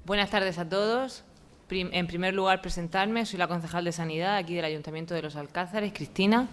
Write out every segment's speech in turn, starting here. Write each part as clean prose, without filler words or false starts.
Buenas tardes a todos. En primer lugar, presentarme. Soy la concejal de Sanidad aquí del Ayuntamiento de Los Alcázares, Cristina.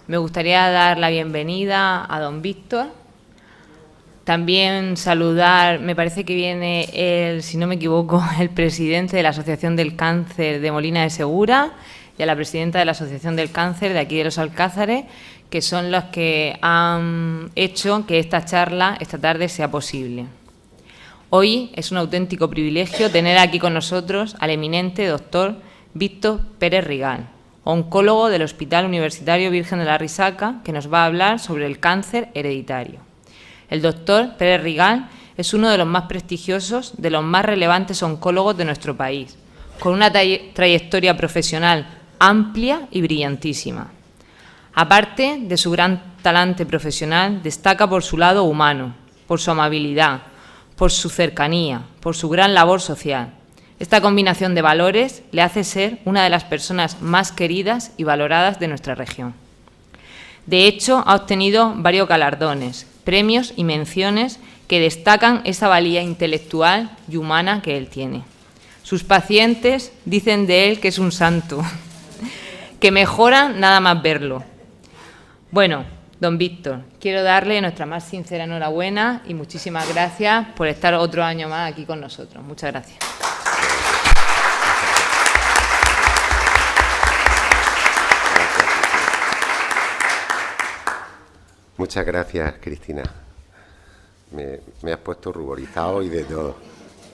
Me gustaría dar la bienvenida a don Víctor. También saludar, me parece que viene, si no me equivoco, el presidente de la Asociación del Cáncer de Molina de Segura y a la presidenta de la Asociación del Cáncer de aquí de Los Alcázares, que son los que han hecho que esta charla esta tarde sea posible. Hoy es un auténtico privilegio tener aquí con nosotros al eminente doctor Víctor Pérez Rigal, oncólogo del Hospital Universitario Virgen de la Risaca, que nos va a hablar sobre el cáncer hereditario. El doctor Pérez Rigal es uno de los más prestigiosos, de los más relevantes oncólogos de nuestro país, con una trayectoria profesional amplia y brillantísima. Aparte de su gran talante profesional, destaca por su lado humano, por su amabilidad, por su cercanía, por su gran labor social. Esta combinación de valores le hace ser una de las personas más queridas y valoradas de nuestra región. De hecho, ha obtenido varios galardones, premios y menciones que destacan esa valía intelectual y humana que él tiene. Sus pacientes dicen de él que es un santo, que mejoran nada más verlo. Bueno, don Víctor, quiero darle nuestra más sincera enhorabuena y muchísimas gracias por estar otro año más aquí con nosotros. Muchas gracias. Muchas gracias, Cristina. Me has puesto ruborizado y de todo.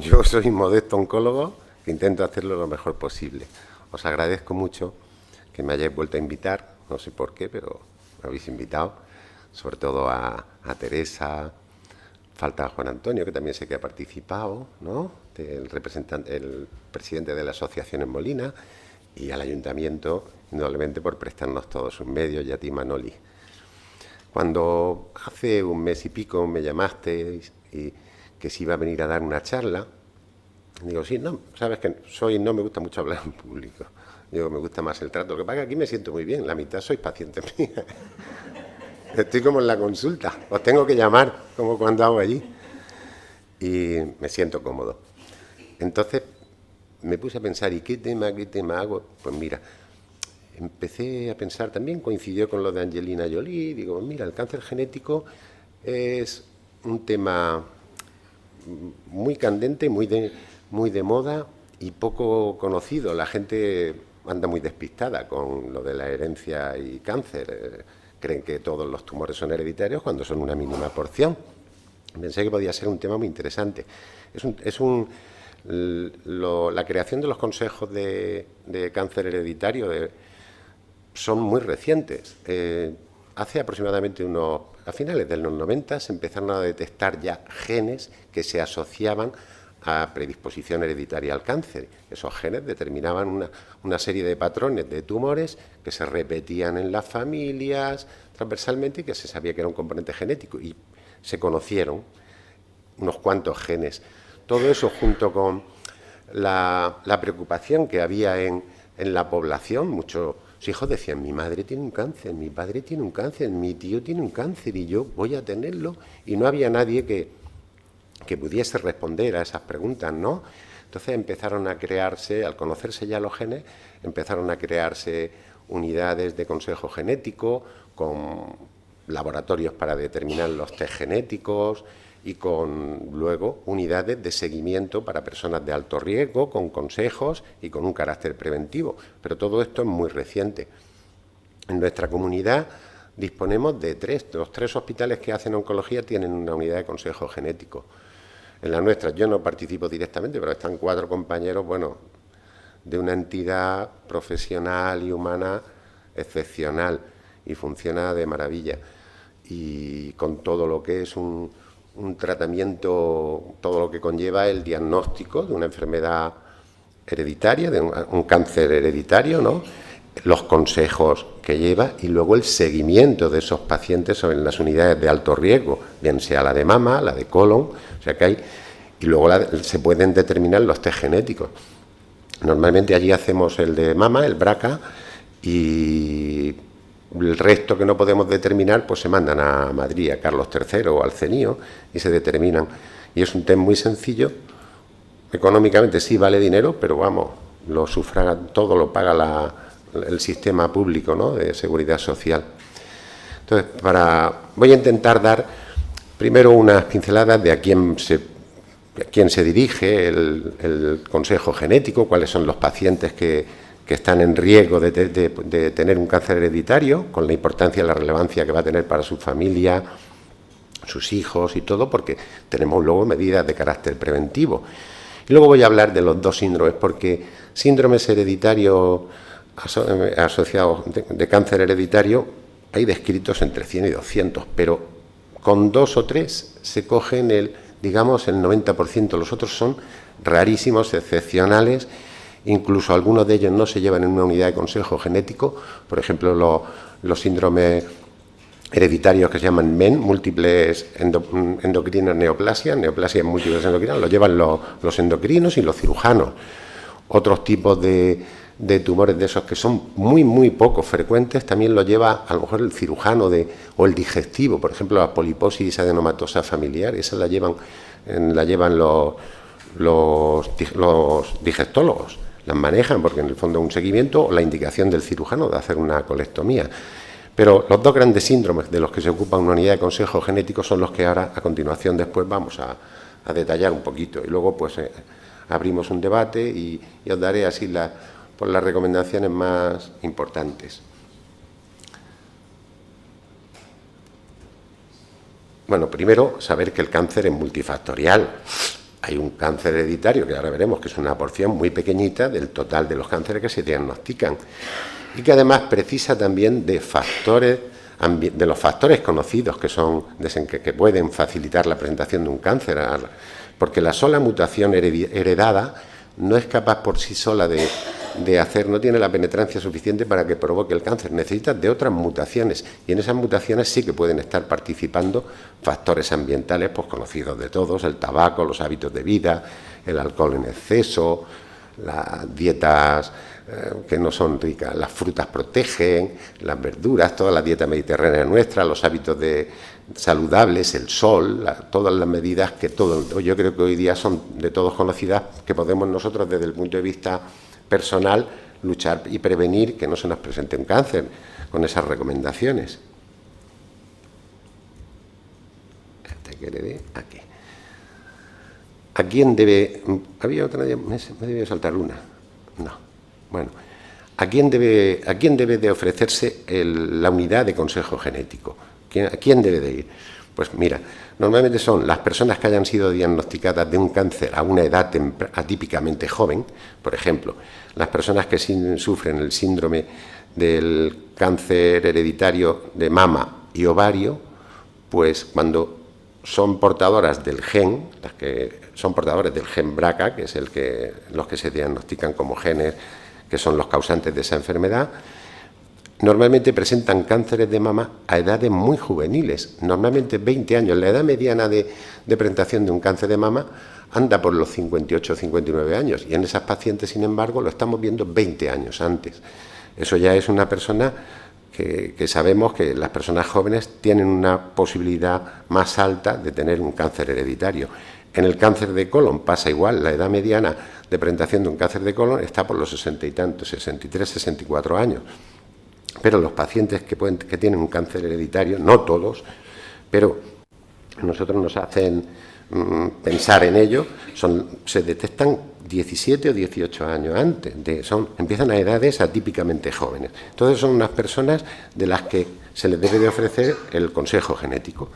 Yo soy un modesto oncólogo que intento hacerlo lo mejor posible. Os agradezco mucho que me hayáis vuelto a invitar, no sé por qué, pero me habéis invitado, sobre todo a Teresa, falta a Juan Antonio, que también sé que ha participado, ¿no? El presidente de la asociación en Molina, y al Ayuntamiento, indudablemente, por prestarnos todos sus medios, y a ti, Manoli. Cuando hace un mes y pico me llamaste y que si iba a venir a dar una charla, digo, sí, no, sabes que no me gusta mucho hablar en público. Digo, me gusta más el trato. Lo que pasa es que aquí me siento muy bien, la mitad sois pacientes mías. Estoy como en la consulta, os tengo que llamar, como cuando hago allí. Y me siento cómodo. Entonces me puse a pensar, ¿y qué tema hago? Pues mira, empecé a pensar, también coincidió con lo de Angelina Jolie, digo, mira, el cáncer genético es un tema muy candente, muy de moda y poco conocido. La gente anda muy despistada con lo de la herencia y cáncer. Creen que todos los tumores son hereditarios cuando son una mínima porción. Pensé que podía ser un tema muy interesante. La creación de los consejos de cáncer hereditario son muy recientes. Hace aproximadamente a finales de los 90 se empezaron a detectar ya genes que se asociaban a predisposición hereditaria al cáncer. Esos genes determinaban una serie de patrones de tumores que se repetían en las familias transversalmente y que se sabía que era un componente genético. Y se conocieron unos cuantos genes. Todo eso junto con la preocupación que había en la población. Muchos hijos decían, mi madre tiene un cáncer, mi padre tiene un cáncer, mi tío tiene un cáncer y yo voy a tenerlo. Y no había nadie que pudiese responder a esas preguntas, ¿no? Entonces empezaron a crearse, al conocerse ya los genes, empezaron a crearse unidades de consejo genético con laboratorios para determinar los test genéticos y con luego unidades de seguimiento para personas de alto riesgo, con consejos y con un carácter preventivo. Pero todo esto es muy reciente. En nuestra comunidad disponemos de los tres hospitales que hacen oncología tienen una unidad de consejo genético. En la nuestra yo no participo directamente, pero están 4 compañeros, bueno, de una entidad profesional y humana excepcional y funciona de maravilla. Y con todo lo que es un tratamiento, todo lo que conlleva el diagnóstico de una enfermedad hereditaria, de un cáncer hereditario, ¿no? Los consejos que lleva y luego el seguimiento de esos pacientes en las unidades de alto riesgo, bien sea la de mama, la de colon, o sea que hay, y luego se pueden determinar los test genéticos. Normalmente allí hacemos el de mama, el BRCA, y el resto que no podemos determinar, pues se mandan a Madrid, a Carlos III o al CENIO, y se determinan. Y es un test muy sencillo, económicamente sí vale dinero, pero vamos, lo sufraga, todo lo paga el sistema público, ¿no?, de seguridad social. Entonces, voy a intentar dar primero unas pinceladas de a quién se dirige el consejo genético, cuáles son los pacientes que están en riesgo de tener un cáncer hereditario, con la importancia y la relevancia que va a tener para su familia, sus hijos y todo, porque tenemos luego medidas de carácter preventivo. Y luego voy a hablar de los dos síndromes, porque síndromes hereditarios asociados de cáncer hereditario hay descritos entre 100 y 200, pero con 2 o 3 se cogen el 90%. Los otros son rarísimos, excepcionales, incluso algunos de ellos no se llevan en una unidad de consejo genético. Por ejemplo, los síndromes hereditarios que se llaman MEN, múltiples endocrinas neoplasias múltiples endocrinas, lo llevan los endocrinos y los cirujanos. Otros tipos de tumores de esos que son muy, muy poco frecuentes también lo lleva a lo mejor el cirujano o el digestivo. Por ejemplo, la poliposis adenomatosa familiar, esa la llevan los digestólogos, las manejan porque en el fondo es un seguimiento o la indicación del cirujano de hacer una colectomía. Pero los dos grandes síndromes de los que se ocupa una unidad de consejo genético son los que ahora, a continuación, después vamos a detallar un poquito. Y luego, pues, abrimos un debate y os daré así las recomendaciones más importantes. Bueno, primero, saber que el cáncer es multifactorial. Hay un cáncer hereditario, que ahora veremos que es una porción muy pequeñita del total de los cánceres que se diagnostican, y que además precisa también de los factores conocidos que pueden facilitar la presentación de un cáncer, porque la sola mutación heredada no es capaz por sí sola no tiene la penetrancia suficiente para que provoque el cáncer. Necesita de otras mutaciones, y en esas mutaciones sí que pueden estar participando factores ambientales, pues conocidos de todos: el tabaco, los hábitos de vida, el alcohol en exceso, las dietas que no son ricas, las frutas protegen, las verduras, toda la dieta mediterránea nuestra, los hábitos saludables, el sol, todas las medidas yo creo que hoy día son de todos conocidas, que podemos nosotros desde el punto de vista personal luchar y prevenir que no se nos presente un cáncer con esas recomendaciones. Aquí. ¿A quién debe? ¿Había otra? Me debía saltar una. No. Bueno, ¿a quién debe de ofrecerse la unidad de consejo genético? ¿A quién debe de ir? Pues mira, normalmente son las personas que hayan sido diagnosticadas de un cáncer a una edad atípicamente joven. Por ejemplo, las personas que sufren el síndrome del cáncer hereditario de mama y ovario, pues cuando son portadoras del gen, las que son portadores del gen BRCA, que es los que se diagnostican como genes que son los causantes de esa enfermedad, normalmente presentan cánceres de mama a edades muy juveniles, normalmente 20 años. La edad mediana de presentación de un cáncer de mama anda por los 58 o 59 años, y en esas pacientes, sin embargo, lo estamos viendo 20 años antes. Eso ya es una persona que sabemos que las personas jóvenes tienen una posibilidad más alta de tener un cáncer hereditario. En el cáncer de colon pasa igual, la edad mediana de presentación de un cáncer de colon está por los 60 y tantos, 63, 64 años. Pero los pacientes que tienen un cáncer hereditario, no todos, pero nosotros nos hacen pensar en ello, se detectan 17 o 18 años antes, empiezan a edades atípicamente jóvenes. Entonces son unas personas de las que se les debe de ofrecer el consejo genético.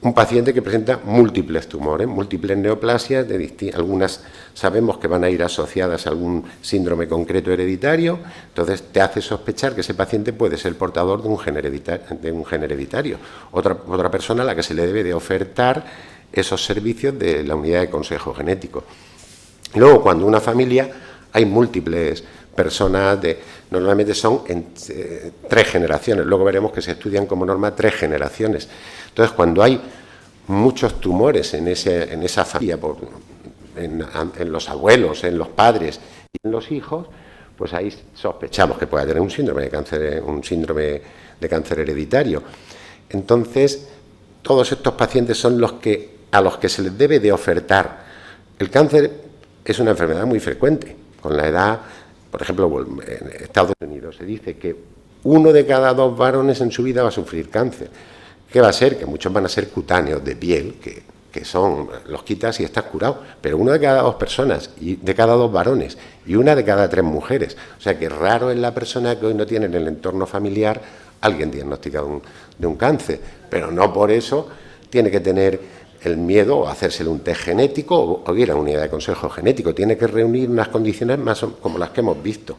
Un paciente que presenta múltiples tumores, múltiples neoplasias, algunas sabemos que van a ir asociadas a algún síndrome concreto hereditario, entonces te hace sospechar que ese paciente puede ser portador de un gen hereditario. Otra persona a la que se le debe de ofertar esos servicios de la unidad de consejo genético. Luego, cuando una familia hay múltiples personas, normalmente son 3 generaciones, luego veremos que se estudian como norma 3 generaciones. Entonces, cuando hay muchos tumores en esa familia, en los abuelos, en los padres y en los hijos, pues ahí sospechamos que puede tener un síndrome de cáncer hereditario. Entonces, todos estos pacientes son a los que se les debe de ofertar. El cáncer es una enfermedad muy frecuente. Con la edad, por ejemplo, en Estados Unidos se dice que 1 de cada 2 varones en su vida va a sufrir cáncer. ¿Qué va a ser? Que muchos van a ser cutáneos de piel, que son, los quitas y estás curado, pero 1 de cada 2 personas, y de cada 2 varones, y 1 de cada 3 mujeres. O sea que raro es la persona que hoy no tiene en el entorno familiar alguien diagnosticado de un cáncer, pero no por eso tiene que tener el miedo o hacérsele un test genético o ir a una unidad de consejo genético. Tiene que reunir unas condiciones más como las que hemos visto.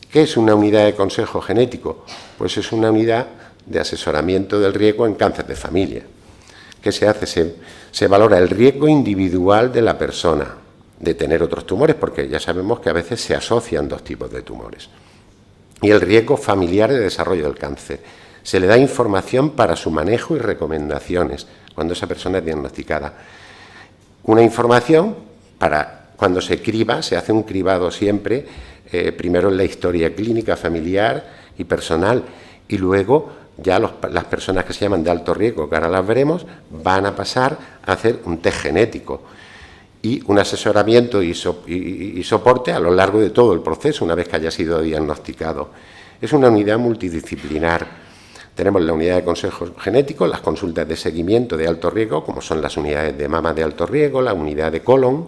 ¿Qué es una unidad de consejo genético? Pues es una unidad de asesoramiento del riesgo en cáncer de familia. ¿Qué se hace? Se valora el riesgo individual de la persona de tener otros tumores, porque ya sabemos que a veces se asocian 2 tipos de tumores. Y el riesgo familiar de desarrollo del cáncer. Se le da información para su manejo y recomendaciones cuando esa persona es diagnosticada. Una información para cuando se criba, se hace un cribado siempre, primero en la historia clínica, familiar y personal, y luego ya las personas que se llaman de alto riesgo, que ahora las veremos, van a pasar a hacer un test genético y un asesoramiento y soporte a lo largo de todo el proceso, una vez que haya sido diagnosticado. Es una unidad multidisciplinar. Tenemos la unidad de consejo genético, las consultas de seguimiento de alto riesgo, como son las unidades de mama de alto riesgo, la unidad de colon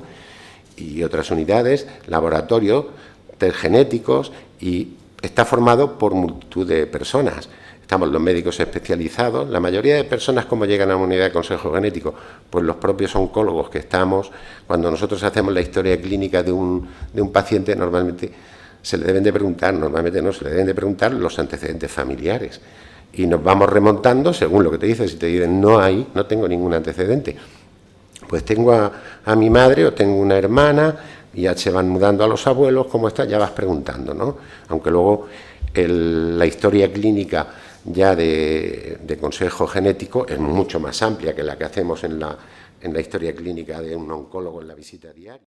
y otras unidades, laboratorio, test genéticos, y está formado por multitud de personas. Estamos los médicos especializados. La mayoría de personas, ¿cómo llegan a una unidad de consejo genético? Pues los propios oncólogos que estamos. Cuando nosotros hacemos la historia clínica de un paciente, normalmente se le deben de preguntar, se le deben de preguntar los antecedentes familiares. Y nos vamos remontando según lo que te dicen. Si te dicen no tengo ningún antecedente, pues tengo a mi madre o tengo una hermana, y ya se van mudando a los abuelos, ¿cómo está? Ya vas preguntando, ¿no? Aunque luego la historia clínica ya de consejo genético es mucho más amplia que la que hacemos en la historia clínica de un oncólogo en la visita diaria.